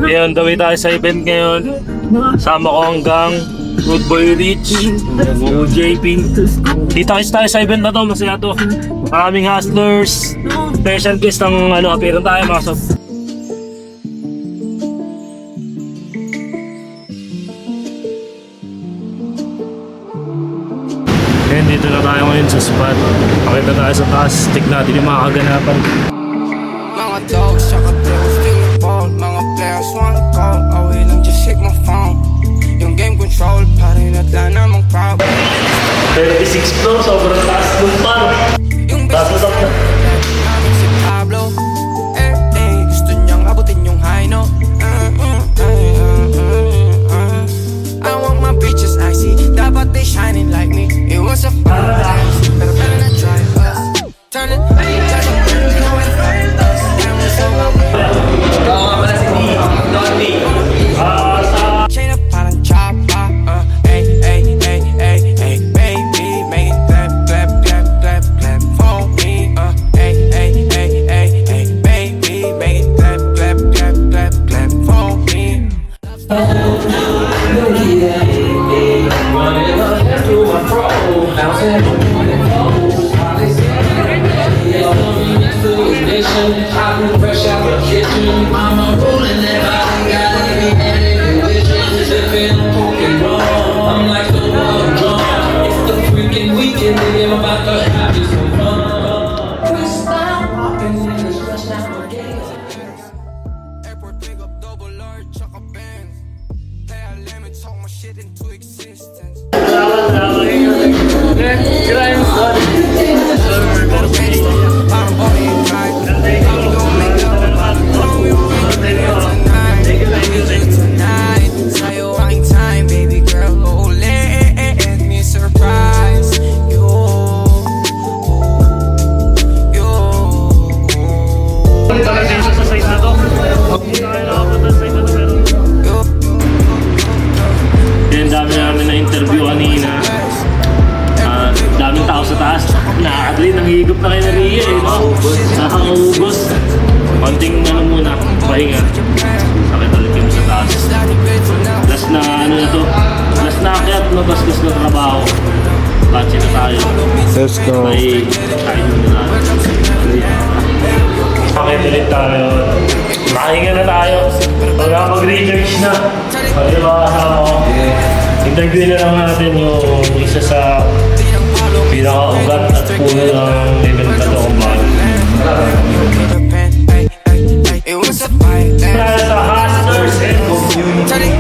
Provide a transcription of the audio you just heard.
Ayan, daway tayo sa event ngayon. Sama ko hanggang Good Boy Rich, JP. Dito kasi tayo sa event na to, masaya to. Maraming hustlers, special guest ang appearance tayo mga sob. Ayan, dito na tayo ngayon sa spot. Pakita tayo sa taas, stick natin yung mga kaganapan. Mga dogs, tsaka players, feel the ball. Mga players wanna call, away lang, just hit my phone. Yung game control, parin at lang namang problem. 36 floor, sobrang taas ng par. Yung Taas na top na. namin si Pablo. Gusto niyang abutin yung high note. I want my bitches icy, dapat they shining like me. It was a fun dance, pero better not try us. Turn it, turn it, going find us. And we're so chain up parang chopper. Ay, ay, ay, ay, ay, baby, make it clap, clap, clap, clap, clap for me. Ay, ay, ay, ay, ay, baby, make it clap, clap, clap, clap, clap for me. I'm like the one drum. It's the freaking weekend, and I'm about to have you some fun. We start walking in the rush hour days. Airport pick up double large, chuck a Benz. Play a limit, talk my shit into existence. I'm buying right. I'm gonna make up. Oh, we will make it tonight. Make it tonight. Sa'yo ang time, baby girl. Oh, let me surprise you. You. Sa side na to. Hindi tayo nakapunta sa side na to, pero yung dami namin na interview kanina. Daming tao sa taas. Nakakadali, nanghihigop na kayo na Ria eh. Nakakaubos. Konting muna, pahinga. Sakit ulit yung sa taas. Last na na to. Last na akyat, mabastos na trabaho. Batsi na tayo. Let's go. May tayo muna. Sakit ulit tayo. Makahinga na tayo. Pagka mag-recharge na. Pag yung mga kasama ko. Interview na lang natin yung isa sa pinaka-ugat at puno ng event na to kung bakit. It was a fight. Sa hustlers and community.